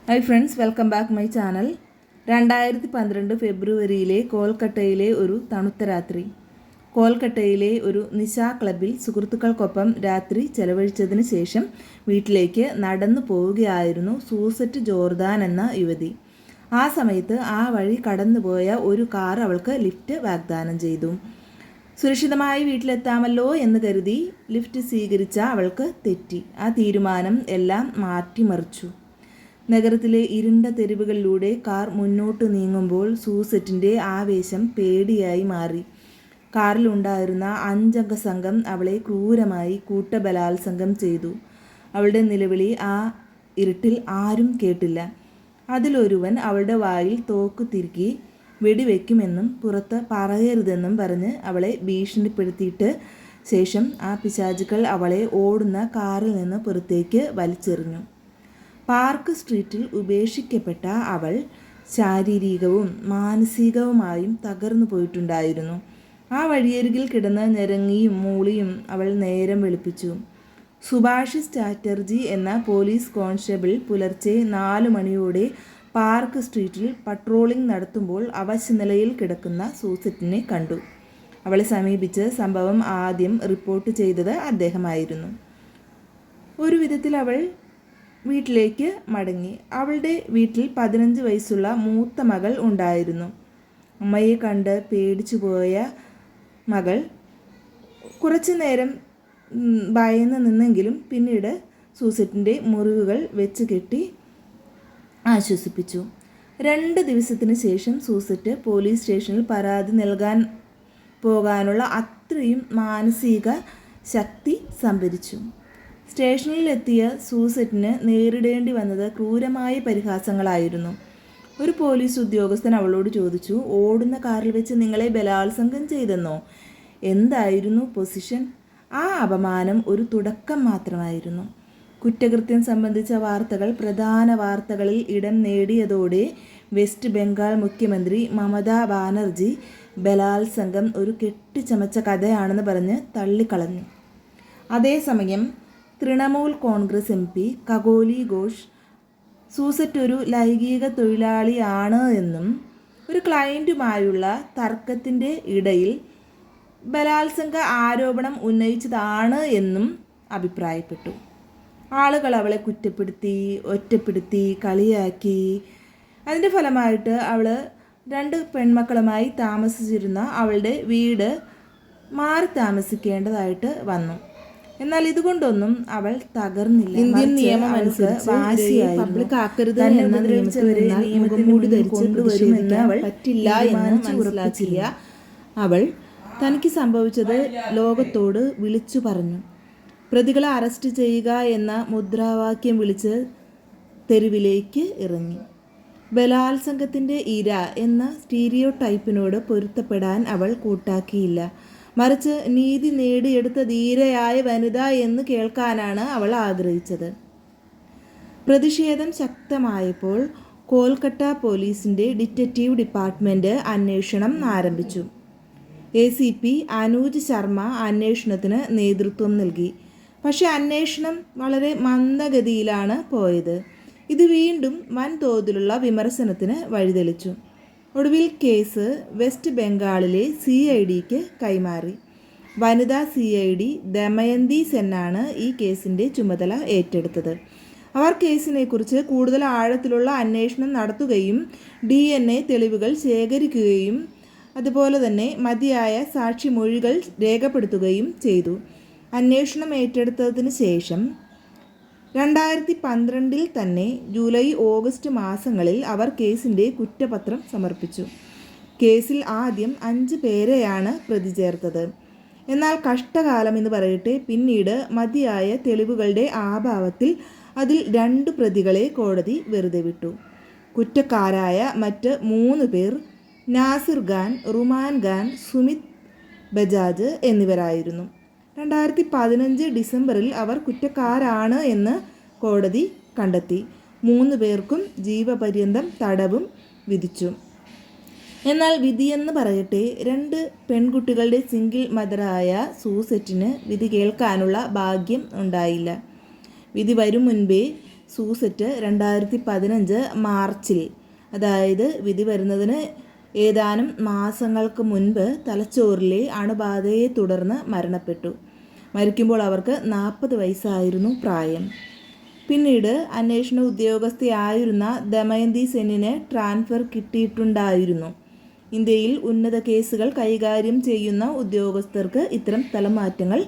Hi friends, welcome back my channel. 2012 ഫെബ്രുവരിയിലെ കോൽക്കട്ടയിലെ ഒരു തണുത്ത രാത്രി. കോൽക്കട്ടയിലെ ഒരു നിശാ ക്ലബിൽ സുഹൃത്തുക്കൾക്കൊപ്പം രാത്രി ചെലവഴിച്ചതിന് ശേഷം വീട്ടിലേക്ക് നടന്നു പോവുകയായിരുന്നു സൂസറ്റ് ജോർദാൻ എന്ന യുവതി. ആ സമയത്ത് ആ വഴി കടന്നുപോയ ഒരു കാർ അവൾക്ക് ലിഫ്റ്റ് വാഗ്ദാനം ചെയ്തു. സുരക്ഷിതമായി വീട്ടിലെത്താമല്ലോ എന്ന് കരുതി ലിഫ്റ്റ് സ്വീകരിച്ച അവൾക്ക് തെറ്റി. ആ തീരുമാനം എല്ലാം മാറ്റിമറിച്ചു. നഗരത്തിലെ ഇരുണ്ട തെരുവുകളിലൂടെ കാർ മുന്നോട്ട് നീങ്ങുമ്പോൾ സൂസറ്റിൻ്റെ ആവേശം പേടിയായി മാറി. കാറിലുണ്ടായിരുന്ന 5 അംഗ സംഘം അവളെ ക്രൂരമായി കൂട്ടബലാത്സംഗം ചെയ്തു. അവളുടെ നിലവിളി ആ ഇരുട്ടിൽ ആരും കേട്ടില്ല. അതിലൊരുവൻ അവളുടെ വായിൽ തോക്ക് തിരുകി വെടിവെക്കുമെന്നും പുറത്ത് പറയരുതെന്നും പറഞ്ഞ് അവളെ ഭീഷണിപ്പെടുത്തിയിട്ട് ശേഷം ആ പിശാചുക്കൾ അവളെ ഓടുന്ന കാറിൽ നിന്ന് പുറത്തേക്ക് വലിച്ചെറിഞ്ഞു. പാർക്ക് സ്ട്രീറ്റിൽ ഉപേക്ഷിക്കപ്പെട്ട അവൾ ശാരീരികവും മാനസികവുമായും തകർന്നു പോയിട്ടുണ്ടായിരുന്നു. ആ വഴിയരികിൽ കിടന്ന് ഞരങ്ങിയും മൂളിയും അവൾ നേരം വെളുപ്പിച്ചു. സുഭാഷിസ് ചാറ്റർജി എന്ന പോലീസ് കോൺസ്റ്റബിൾ പുലർച്ചെ 4 മണിയോടെ പാർക്ക് സ്ട്രീറ്റിൽ പട്രോളിംഗ് നടത്തുമ്പോൾ അവശനിലയിൽ കിടക്കുന്ന സൂസറ്റിനെ കണ്ടു. അവളെ സമീപിച്ച് സംഭവം ആദ്യം റിപ്പോർട്ട് ചെയ്തത് അദ്ദേഹമായിരുന്നു. ഒരു വിധത്തിൽ അവൾ വീട്ടിലേക്ക് മടങ്ങി. അവളുടെ വീട്ടിൽ 15 വയസ്സുള്ള മൂത്ത മകൾ ഉണ്ടായിരുന്നു. അമ്മയെ കണ്ട് പേടിച്ചു പോയ മകൾ കുറച്ചു നേരം ഭയന്ന് നിന്നെങ്കിലും പിന്നീട് സൂസറ്റിൻ്റെ മുറിവുകൾ വെച്ച് കെട്ടി ആശ്വസിപ്പിച്ചു. 2 ദിവസത്തിന് ശേഷം സൂസറ്റ് പോലീസ് സ്റ്റേഷനിൽ പരാതി നൽകാൻ പോകാനുള്ള അത്രയും മാനസിക ശക്തി സംഭരിച്ചു. സ്റ്റേഷനിലെത്തിയ സൂസറ്റിന് നേരിടേണ്ടി വന്നത് ക്രൂരമായ പരിഹാസങ്ങളായിരുന്നു. ഒരു പോലീസ് ഉദ്യോഗസ്ഥൻ അവളോട് ചോദിച്ചു, ഓടുന്ന കാറിൽ വെച്ച് നിങ്ങളെ ബലാത്സംഗം ചെയ്തെന്നോ? എന്തായിരുന്നു പൊസിഷൻ? ആ അപമാനം ഒരു തുടക്കം മാത്രമായിരുന്നു. കുറ്റകൃത്യം സംബന്ധിച്ച വാർത്തകൾ പ്രധാന വാർത്തകളിൽ ഇടം നേടിയതോടെ വെസ്റ്റ് ബംഗാൾ മുഖ്യമന്ത്രി മമതാ ബാനർജി ബലാത്സംഗം ഒരു കെട്ടിച്ചമച്ച കഥയാണെന്ന് പറഞ്ഞ് തള്ളിക്കളഞ്ഞു. അതേസമയം തൃണമൂൽ കോൺഗ്രസ് MP കഗോലി ഘോഷ് സൂസറ്റ് ഒരു ലൈംഗിക തൊഴിലാളിയാണ് എന്നും ഒരു ക്ലയൻറ്റുമായുള്ള തർക്കത്തിൻ്റെ ഇടയിൽ ബലാത്സംഗ ആരോപണം ഉന്നയിച്ചതാണ് എന്നും അഭിപ്രായപ്പെട്ടു. ആളുകൾ അവളെ കുറ്റപ്പെടുത്തി, ഒറ്റപ്പെടുത്തി, കളിയാക്കി. അതിൻ്റെ ഫലമായിട്ട് അവൾ 2 പെൺമക്കളുമായി താമസിച്ചിരുന്ന അവളുടെ വീട് മാറി താമസിക്കേണ്ടതായിട്ട് വന്നു. എന്നാൽ ഇതുകൊണ്ടൊന്നും അവൾ തകർന്നില്ല. ഇന്ത്യൻ നിയമം അനുസരിച്ച് പബ്ലിക് ആക്കരുത് എന്ന നിയമത്തിവരെ നിയമത്തിനൂടി കൊണ്ടുവരുമെന്ന് അവൾ പറ്റില്ല എന്ന് മനസ്സിലാക്കിയ അവൾ തനിക്ക് സംഭവിച്ചത് ലോകത്തോട് വിളിച്ചു പറഞ്ഞു. പ്രതികളെ അറസ്റ്റ് ചെയ്യുക എന്ന മുദ്രാവാക്യം വിളിച്ച് തെരുവിലേക്ക് ഇറങ്ങി. ബലാത്സംഗത്തിൻ്റെ ഇര എന്ന സ്റ്റീരിയോ ടൈപ്പിനോട് പൊരുത്തപ്പെടാൻ അവൾ കൂട്ടാക്കിയില്ല. മറിച്ച് നീതി നേടിയെടുത്ത ധീരയായ വനിത എന്ന് കേൾക്കാനാണ് അവൾ ആഗ്രഹിച്ചത്. പ്രതിഷേധം ശക്തമായപ്പോൾ കോൽക്കട്ട പോലീസിൻ്റെ ഡിറ്റക്റ്റീവ് ഡിപ്പാർട്ട്മെൻറ്റ് അന്വേഷണം ആരംഭിച്ചു. ACP അനൂജ് ശർമ്മ അന്വേഷണത്തിന് നേതൃത്വം നൽകി. പക്ഷേ അന്വേഷണം വളരെ മന്ദഗതിയിലാണ് പോയത്. ഇത് വീണ്ടും വൻതോതിലുള്ള വിമർശനത്തിന് വഴിതെളിച്ചു. ഒടുവിൽ കേസ് വെസ്റ്റ് ബംഗാളിലെ CIDക്ക് കൈമാറി. വനിതാ CID ദമയന്തി സെന്നാണ് ഈ കേസിൻ്റെ ചുമതല ഏറ്റെടുത്തത്. അവർ കേസിനെക്കുറിച്ച് കൂടുതൽ ആഴത്തിലുള്ള അന്വേഷണം നടത്തുകയും DNA തെളിവുകൾ ശേഖരിക്കുകയും അതുപോലെ തന്നെ മതിയായ സാക്ഷിമൊഴികൾ രേഖപ്പെടുത്തുകയും ചെയ്തു. അന്വേഷണം ഏറ്റെടുത്തതിന് ശേഷം 2012 തന്നെ ജൂലൈ ഓഗസ്റ്റ് മാസങ്ങളിൽ അവർ കേസിൻ്റെ കുറ്റപത്രം സമർപ്പിച്ചു. കേസിൽ ആദ്യം 5 പേരെയാണ് പ്രതി ചേർത്തത്. എന്നാൽ കഷ്ടകാലം എന്ന് പറയട്ടെ, പിന്നീട് മതിയായ തെളിവുകളുടെ അഭാവത്തിൽ അതിൽ 2 പ്രതികളെ കോടതി വെറുതെ വിട്ടു. കുറ്റക്കാരായ മറ്റ് 3 പേർ നാസിർ ഖാൻ, റുമാൻ ഖാൻ, സുമിത് ബജാജ് എന്നിവരായിരുന്നു. 2015 ഡിസംബറിൽ അവർ കുറ്റക്കാരാണ് എന്ന് കോടതി കണ്ടെത്തി. 3 പേർക്കും ജീവപര്യന്തം തടവും വിധിച്ചു. എന്നാൽ വിധിയെന്ന് പറയട്ടെ, 2 പെൺകുട്ടികളുടെ സിംഗിൾ മദറായ സൂസറ്റിന് വിധി കേൾക്കാനുള്ള ഭാഗ്യം ഉണ്ടായില്ല. വിധി വരും മുൻപേ സൂസെറ്റ് 2015 മാർച്ചിൽ, അതായത് വിധി വരുന്നതിന് ഏതാനും മാസങ്ങൾക്ക് മുൻപ് തലച്ചോറിലെ അണുബാധയെ തുടർന്ന് മരണപ്പെട്ടു. മരിക്കുമ്പോൾ അവർക്ക് 40 വയസ്സായിരുന്നു പ്രായം. പിന്നീട് അന്വേഷണ ഉദ്യോഗസ്ഥയായിരുന്ന ദമയന്തി സെന്നിന് ട്രാൻസ്ഫർ കിട്ടിയിട്ടുണ്ടായിരുന്നു. ഇന്ത്യയിൽ ഉന്നത കേസുകൾ കൈകാര്യം ചെയ്യുന്ന ഉദ്യോഗസ്ഥർക്ക് ഇത്തരം സ്ഥലമാറ്റങ്ങൾ